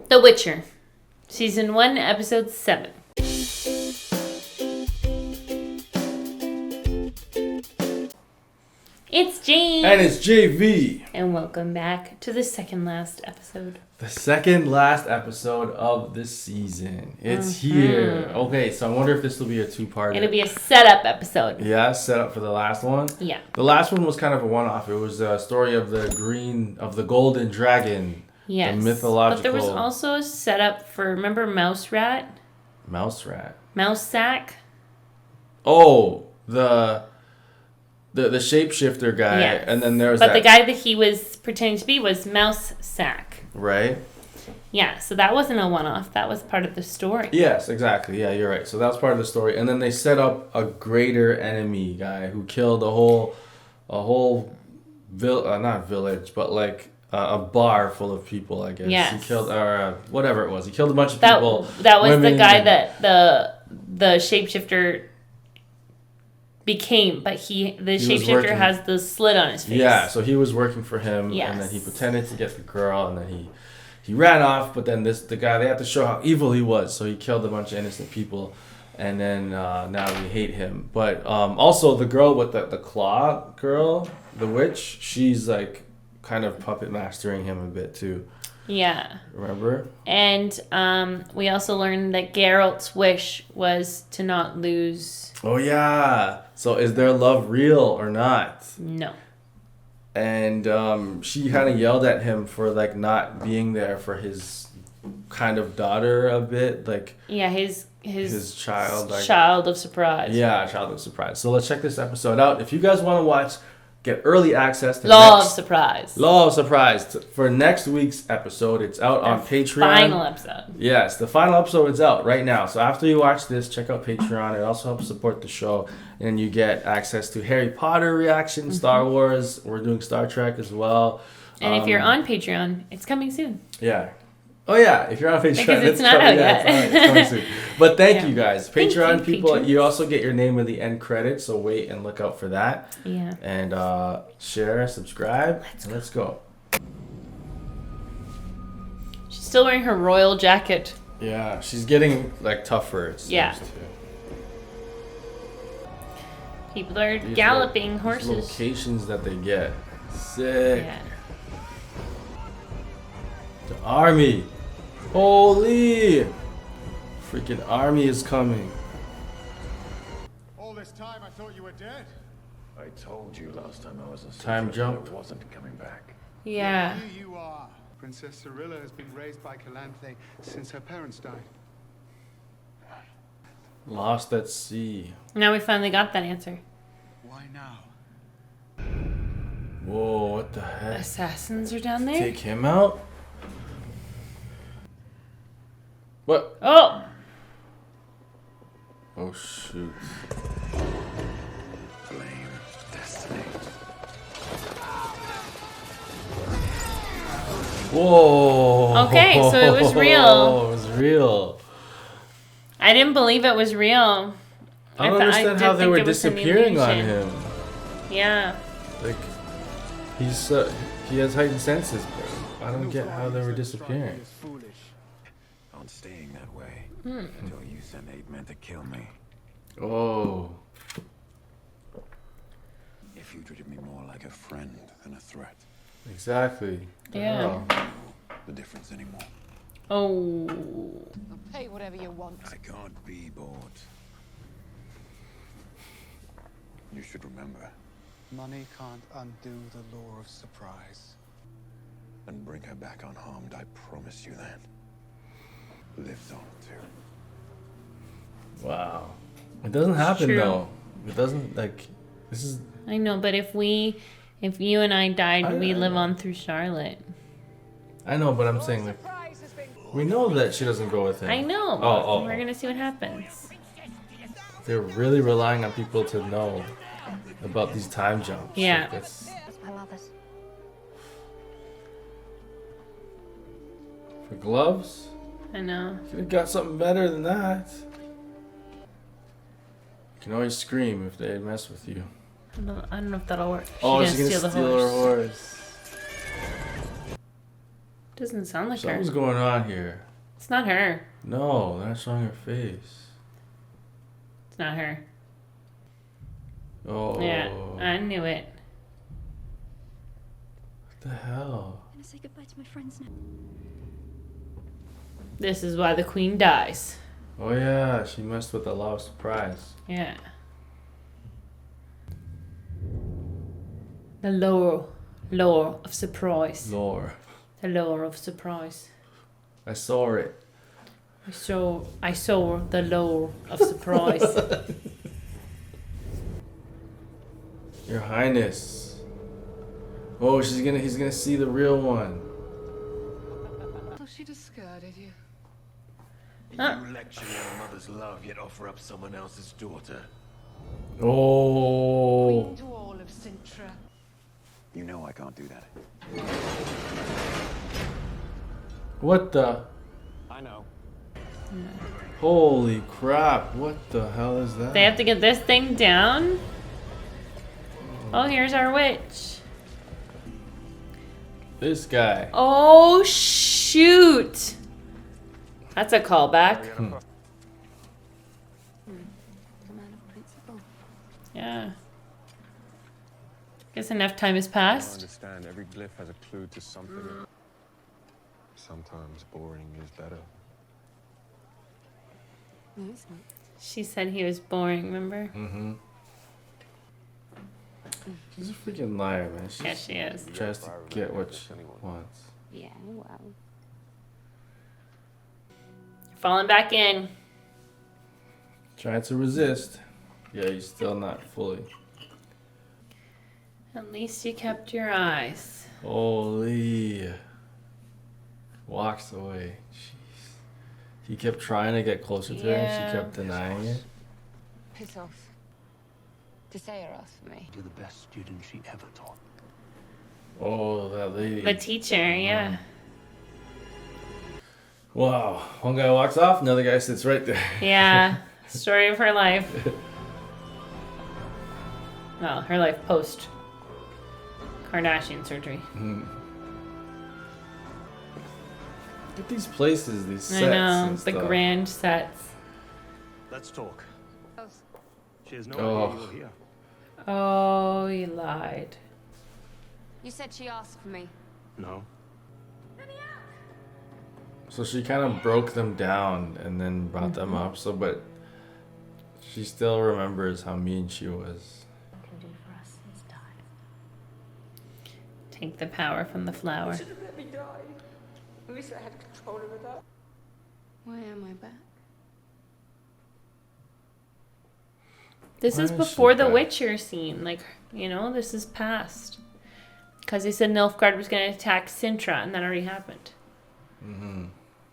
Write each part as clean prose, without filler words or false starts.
The Witcher, Season 1, Episode 7. It's James. And it's JV. And welcome back to the second last episode. The second last episode of the season. It's here. Okay, so I wonder if this will be a two-parter. It'll be a setup episode. Yeah, set up for the last one. Yeah. The last one was kind of a one-off. It was a story of the golden dragon. Yes. The mythological. But there was also a setup for, remember Mouse Rat? Mouse Rat. Mouse Sack? Oh, the shapeshifter guy. Yes. And then there was But the guy that he was pretending to be was Mouse Sack. Right? Yeah, so that wasn't a one-off. That was part of the story. Yes, exactly. Yeah, you're right. So that was part of the story. And then they set up a greater enemy guy who killed a whole not village, but like a bar full of people, I guess. Yes. He killed, whatever it was. He killed a bunch of people. That was the guy that the shapeshifter became, but the shapeshifter has the slit on his face. Yeah, so he was working for him, yes. And then he pretended to get the girl, and then he ran off, but then the guy, they had to show how evil he was, so he killed a bunch of innocent people, and then now we hate him. But also the girl with the claw girl, the witch, she's like kind of puppet mastering him a bit too. Yeah. Remember? And we also learned that Geralt's wish was to not lose. Oh yeah. So is their love real or not? No. And she kind of yelled at him for like not being there for his kind of daughter a bit, like his child, like, child of surprise. Yeah, child of surprise. So let's check this episode out. If you guys want to watch, get early access to Law of Surprise for next week's episode. It's out on Patreon. Final episode. Yes, the final episode is out right now. So after you watch this, check out Patreon. It also helps support the show, and you get access to Harry Potter reaction, Star Wars. We're doing Star Trek as well. And if you're on Patreon, it's coming soon. Yeah. Oh yeah, if you're on Patreon, because it's not out yet. It's coming soon. But thank you guys, Thank Patreon you, people. patrons. You also get your name in the end credits, so wait and look out for that. Yeah. And share, subscribe. Let's go. She's still wearing her royal jacket. Yeah, she's getting like tougher. It seems, Yeah. too. People are These galloping horses. These locations that they get. Sick. Yeah. The army. Holy! Freaking army is coming. All this time I thought you were dead. I told you last time I was in Time Cintra jump. I wasn't coming back. Yeah. Here you are. Princess Cirilla has been raised by Calanthe since her parents died. Lost at sea. Now we finally got that answer. Why now? Whoa, what the heck? Assassins are down there? Take him out? What? Oh! Oh, shoot. Blame destiny. Whoa. Okay, so it was real. It was real. I didn't believe it was real. I don't understand how they were disappearing on him. Yeah. Like, he has heightened senses, but I don't get how they were disappearing. On staying that way until you sent 8 men to kill me. Oh. If you treated me more like a friend than a threat. Exactly. Yeah. Oh. The difference anymore. Oh. I'll pay whatever you want. I can't be bought. You should remember. Money can't undo the law of surprise. And bring her back unharmed, I promise you that. Lives on too. Wow. It doesn't happen, true. though. It doesn't, like, this is... I know, but if you and I died, we live on through Charlotte. I know, but I'm saying, like, we know that she doesn't go with him. I know. Oh. We're gonna see what happens. They're really relying on people to know about these time jumps. Yeah. Like, that's... My mother's. For gloves? I know. Could have got something better than that. You can always scream if they mess with you. I don't know if that'll work. She's gonna steal her horse. Doesn't sound like Something's her. going on here. It's not her. No, they're not showing her face. It's not her. Oh. Yeah, I knew it. What the hell? I'm gonna say goodbye to my friends now. This is why the queen dies. Oh yeah, she messed with the law of surprise. Yeah. The lore of surprise. Lore. The lore of surprise. I saw it. I saw the lore of surprise. Your Highness. Oh, he's gonna see the real one. Oh, she discarded you. Huh? You lecture me on a mother's love, yet offer up someone else's daughter. Oh. Queen to all of Cintra. You know I can't do that. What the? I know. Holy crap! What the hell is that? They have to get this thing down. Oh, here's our witch. This guy. Oh, shoot. That's a callback. A man of principle. Yeah. Guess enough time has I passed. understand every glyph has a clue to something. Sometimes boring is better. No, it's not. She said he was boring, remember? Mm-hmm. She's a freaking liar, man. Yeah, she is. Tries to get what she wants. Yeah, well. Falling back in. Trying to resist. Yeah, he's still not fully. At least you kept your eyes. Holy. Walks away. Jeez. He kept trying to get closer to her and Yeah. she kept denying it. Piss off. Desire asked for me. You're the best student she ever taught. Oh, that lady. The teacher, yeah. Wow. One guy walks off, another guy sits right there. Yeah. Story of her life. Well, her life post Kardashian surgery. Look at these places, these sets. I know, and the stuff. grand sets. Let's talk. She has no Oh. idea you're here. Oh, you lied. You said she asked for me. No. So she kind of broke them down and then brought them up. So, but she still remembers how mean she was. Can do for us is die. Take the power from the flower. Let me die. At least I had control over that. Why am I back? This Why is is before she the back? Witcher scene. Like, you know, this is past. Because they said Nilfgaard was going to attack Cintra, and that already happened. Mm-hmm.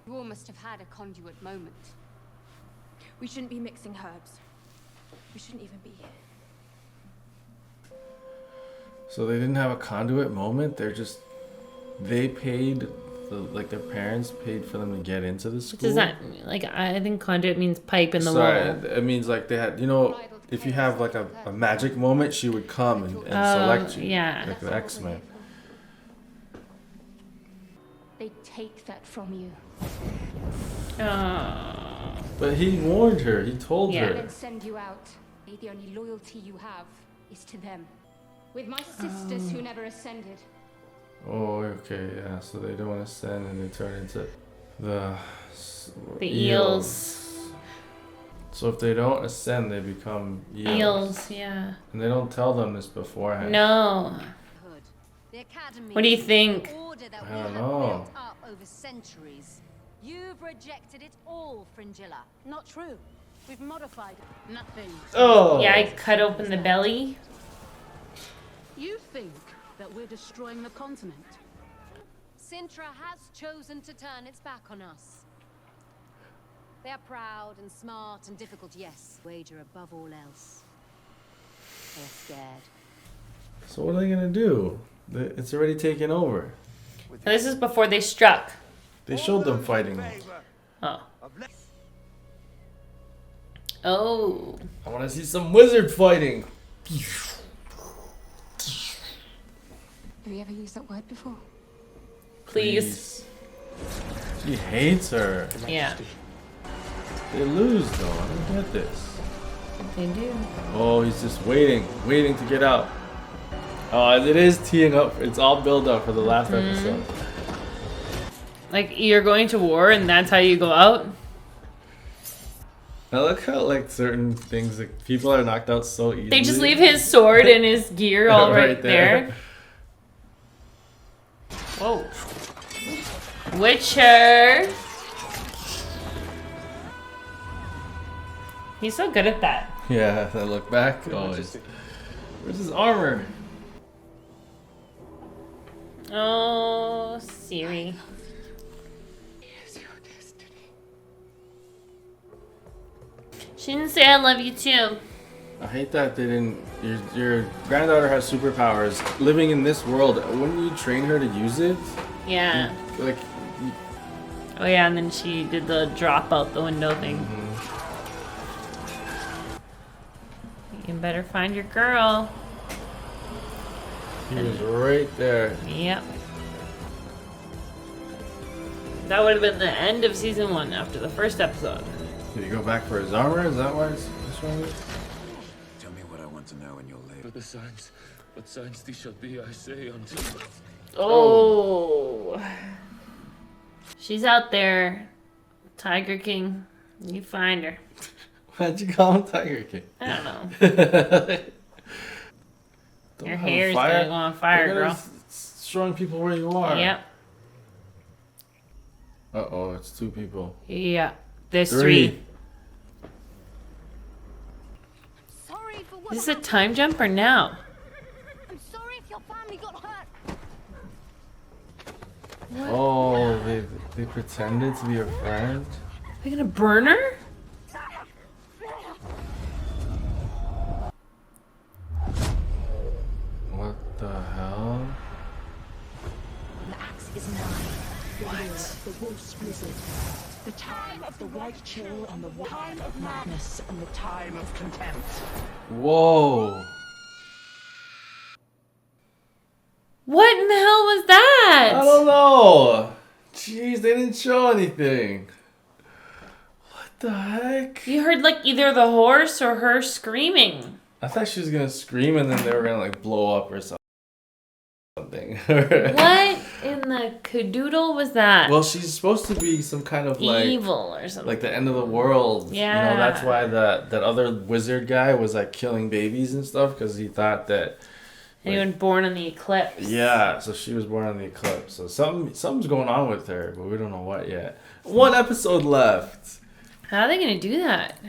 You all must have had a conduit moment. We shouldn't be mixing herbs. We shouldn't even be here. So they didn't have a conduit moment. They paid, their parents paid for them to get into the school. Does that, like, I think conduit means pipe in the Sorry, wall. it means like they had, if you have like a magic moment, she would come and select you. Yeah. Like the X-Men. They take that from you. Oh. But he warned her. He told Yeah. her. Then send you out. The only loyalty you have is to them. With my sisters who never ascended. Oh, okay, yeah. So they don't ascend and they turn into the eels. So if they don't ascend, they become eels. Eels, yeah. And they don't tell them this beforehand. No. The academy, What do you think? the order that I we don't have know. built up over centuries. You've rejected it all, Fringilla. Not true. We've modified nothing. Oh! Yeah, I cut open the belly. You think that we're destroying the continent? Cintra has chosen to turn its back on us. They are proud and smart and difficult, yes. Wager above all else. They are scared. So what are they gonna do? It's already taken over. So this is before they struck. They showed them fighting. Oh. Oh. I want to see some wizard fighting. Have you ever used that word before? Please. She hates her. Yeah, They lose though. I don't get this. they do. Oh, he's just waiting to get out. Oh, it is teeing up. It's all build up for the last episode. Like, you're going to war and that's how you go out? I look how like certain things, like people are knocked out so easily. They just leave his sword and his gear all right there. Whoa. Witcher. He's so good at that. Yeah, I look back. Oh, where's his armor? Oh, Ciri. She didn't say I love you too. I hate that they didn't. Your granddaughter has superpowers. Living in this world, wouldn't you train her to use it? Yeah. Like, Oh yeah, and then she did the drop out the window thing. You better find your girl. he was right there. Yep. That would have been the end of season 1 after the first episode. Did he go back for his armor? Is that why it's wrong? Tell me what I want to know and you'll live. But the signs, what signs these shall be, I say unto you. Oh. She's out there. Tiger King. You find her. Why'd you call him Tiger King? I don't know. Don't Your have hair's fire. gonna go on fire, Look at girl. us showing people where you are. Yep. Uh-oh, it's 2 people. Yeah. There's 3. 3. Sorry for what Is this a time jump or now? I'm sorry if your family got hurt. Oh, they pretended to be a friend? Are they gonna burn her? What the hell? The axe is nigh. The wolf's blizzard. The time of the white chill and the time of madness and the time of contempt. Whoa. What in the hell was that? I don't know. Jeez, they didn't show anything. What the heck? You heard like either the horse or her screaming. I thought she was gonna scream and then they were gonna like blow up or something. What in the cadoodle was that? Well, she's supposed to be some kind of like evil or something. like the end of the world. Yeah. You know, that's why that other wizard guy was like killing babies and stuff because he thought that. Anyone born in the eclipse. Yeah, so she was born on the eclipse. So something's going on with her, but we don't know what yet. 1 episode left. How are they gonna do that?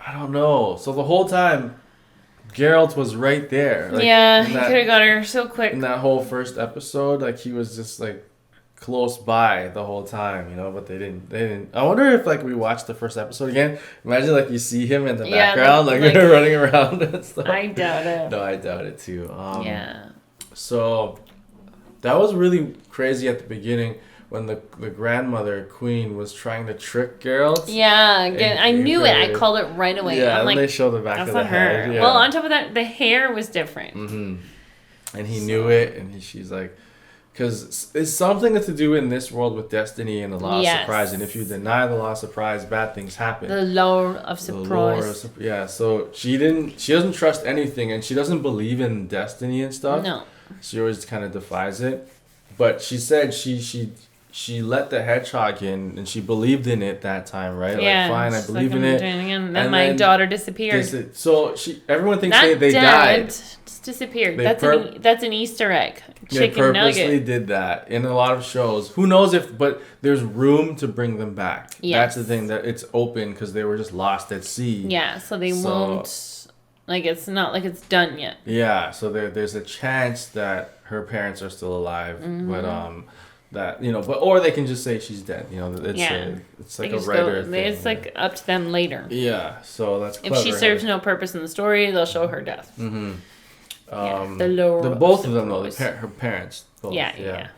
I don't know. So the whole time, Geralt was right there. Like, yeah, he could have got her so quick. In that whole first episode, like he was just like close by the whole time, you know. But they didn't. I wonder if like we watched the first episode again. Imagine like you see him in the background, like running around and stuff. I doubt it. No, I doubt it too. Yeah. So that was really crazy at the beginning when the grandmother queen was trying to trick Geralt. Yeah, again, I knew it. I called it right away. Yeah, I'm and like, they show the back that's of the not head. her. Yeah. Well, on top of that, the hair was different. And he knew it, and she's like, because it's something to do in this world with destiny and the law of surprise. And if you deny the law of surprise, bad things happen. The law of surprise. Yeah, so she doesn't trust anything, and she doesn't believe in destiny and stuff. No. She always kind of defies it. But she said she let the hedgehog in, and she believed in it that time, right? Yeah, like, fine, I believe in it. And then my daughter disappeared. So everyone thinks that they died. Just disappeared. They That's an Easter egg. They Chicken purposely nugget. did that in a lot of shows. Who knows but there's room to bring them back. Yes. That's the thing, that it's open because they were just lost at sea. Yeah, so they won't, like, it's not like it's done yet. Yeah, so there's a chance that her parents are still alive, but that, you know, or they can just say she's dead. You know, it's like a writer thing. It's like up to them later. Yeah, so that's clever. If she serves no purpose in the story, they'll show her death. Mm-hmm. Both of them though, her parents. Both, yeah.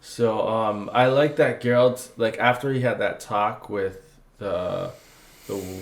So I like that Geralt, like after he had that talk with the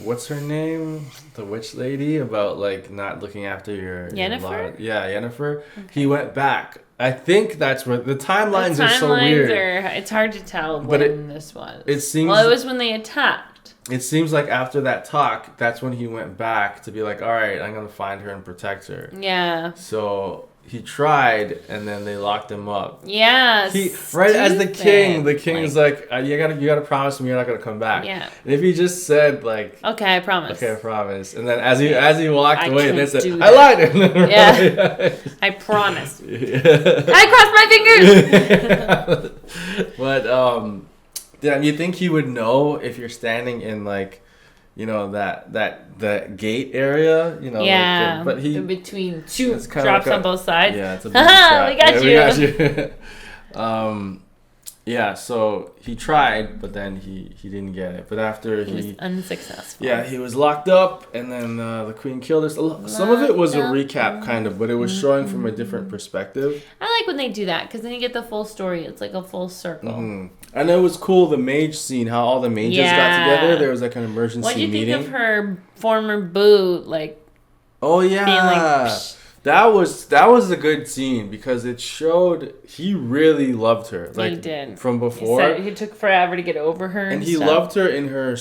what's her name, the witch lady, about like not looking after your Yennefer. Yennefer. Okay. He went back I think that's where the timelines are so weird. It's hard to tell But when this was. It seems. Well, it was when they attacked. It seems like after that talk, that's when he went back to be like, all right, I'm gonna find her and protect her. Yeah. So he tried, and then they locked him up. Yeah. Right as the king is like, you gotta promise me you're not gonna come back. Yeah. And if he just said like, okay, I promise. Okay, I promise. And then as he walked away, they said, that. I lied. Yeah. I promise. I crossed my fingers. But you think he would know if you're standing in like, that gate area, Yeah. But he between two it's drops on both sides. Yeah, it's a big trap. We got you. Yeah, so he tried, but then he didn't get it. But after he was unsuccessful. Yeah, he was locked up, and then the queen killed us. Some of it was a recap, kind of, but it was showing from a different perspective. I like when they do that, because then you get the full story. It's like a full circle. Mm-hmm. And it was cool, the mage scene, how all the mages got together. There was like an emergency meeting. What do you think of her former boo, like... Oh, yeah. Being like, psh. That was a good scene because it showed he really loved her. Like, he did. From before. He took forever to get over her. And he loved her in her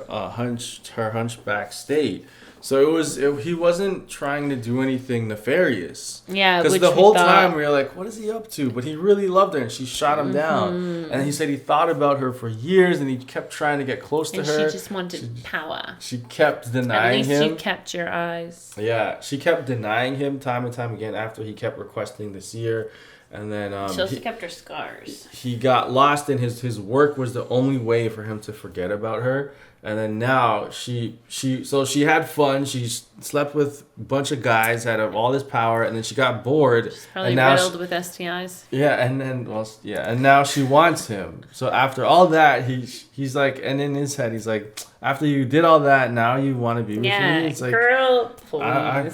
hunchback state. So he wasn't trying to do anything nefarious. Yeah, because the whole time we were like, what is he up to? But he really loved her, and she shot him down. And he said he thought about her for years, and he kept trying to get close to her. She just wanted power. She kept denying him. At least you kept your eyes. Yeah, she kept denying him time and time again after he kept requesting to see her. And then she kept her scars. He got lost in his work was the only way for him to forget about her. And then now she had fun. She slept with a bunch of guys, had all this power, and then she got bored. She's probably and now riddled with STIs. Yeah, and then and now she wants him. So after all that, he's like, and in his head he's like, after you did all that, now you want to be with me. It's like, girl, please.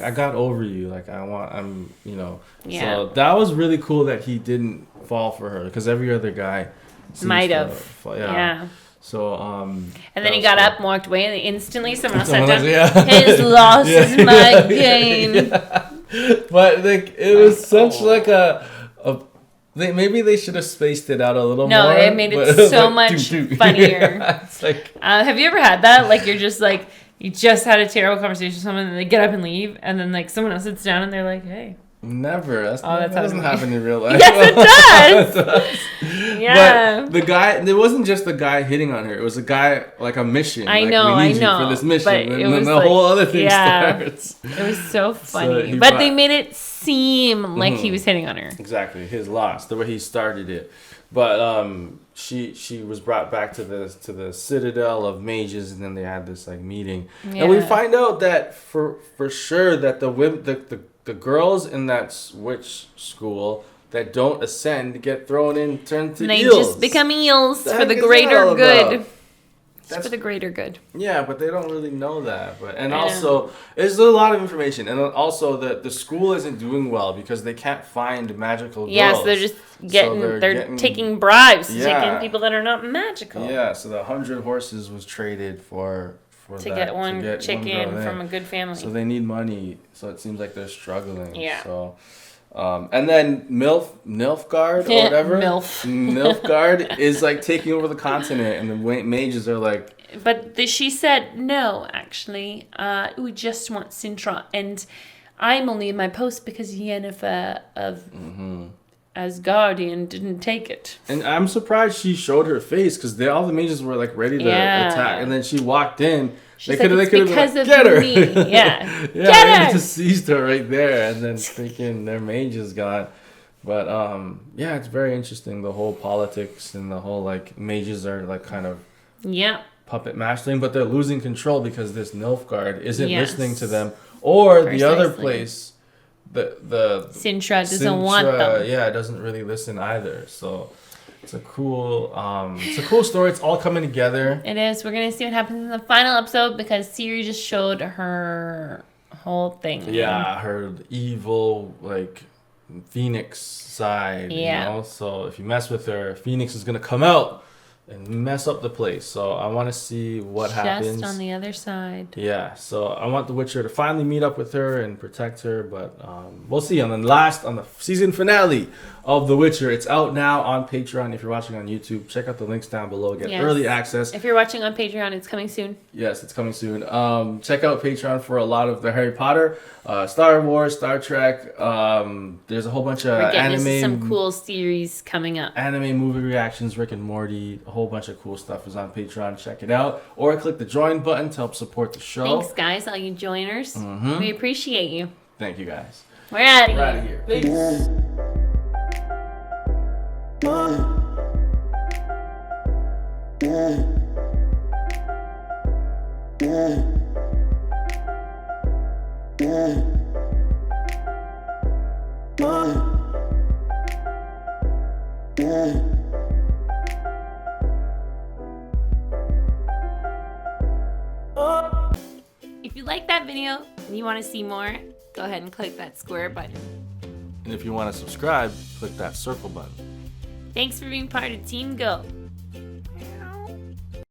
I got over you. Like Yeah. So that was really cool that he didn't fall for her because every other guy might have. Yeah. So and then he got up and walked away, and instantly someone else said, "His loss is my gain." Yeah. But like it was such like a maybe they should have spaced it out a little more. No, it made it so much funnier. Yeah, it's like, have you ever had that? Like you're just like you just had a terrible conversation with someone, and they get up and leave, and then like someone else sits down and they're like, "Hey." Never. That doesn't happen in real life. Yes, it does. Yeah. But the guy, it wasn't just the guy hitting on her. It was a guy, like a mission. I know. You for this mission. But and then the whole other thing starts. It was so funny. But they made it seem like he was hitting on her. Exactly. His loss. The way he started it. But she was brought back to the citadel of mages, and then they had this like meeting. Yeah. And we find out that for sure that the girls in that witch school that don't ascend get thrown in, turned to eels. They just become eels for the greater good. That's for the greater good. Yeah, but they don't really know that. Also, there's a lot of information, and also the school isn't doing well because they can't find magical girls. Yeah, so they're just getting taking bribes, taking people that are not magical. Yeah, so the 100 horses was traded for get one chicken from a good family. So they need money. So it seems like they're struggling. Yeah. So, and then Nilfgaard or whatever. Nilfgaard is like taking over the continent, and the mages are like. But she said no. Actually, we just want Cintra, and I'm only in my post because Yennefer of. As guardian didn't take it. And I'm surprised she showed her face because all the mages were like ready to attack, and then she walked in. They could have been like, get her. Yeah. They just seized her right there, and then freaking their mage is gone. But yeah, it's very interesting, the whole politics and the whole like mages are like kind of puppet mastering, but they're losing control because this Nilfgaard isn't listening to them, or the other place. The Cintra doesn't want them. Yeah, it doesn't really listen either. So it's a cool story. It's all coming together. It is. We're gonna see what happens in the final episode because Ciri just showed her whole thing. Yeah, her evil like Phoenix side. Yeah. So if you mess with her, Phoenix is gonna come out. and mess up the place. So I want to see what happens. Just on the other side. Yeah, so I want the Witcher to finally meet up with her and protect her, but we'll see. On the season finale of The Witcher, it's out now on Patreon. If you're watching on YouTube, check out the links down below. Get early access. If you're watching on Patreon, it's coming soon. Yes, it's coming soon. Check out Patreon for a lot of the Harry Potter, Star Wars, Star Trek. There's a whole bunch of anime. Some cool series coming up. Anime movie reactions, Rick and Morty, a whole bunch of cool stuff is on Patreon. Check it out. Or click the join button to help support the show. Thanks, guys, all you joiners. We appreciate you. Thank you, guys. We're out of here. Peace. If you like that video and you want to see more, go ahead and click that square button. And if you want to subscribe, click that circle button. Thanks for being part of Team Go.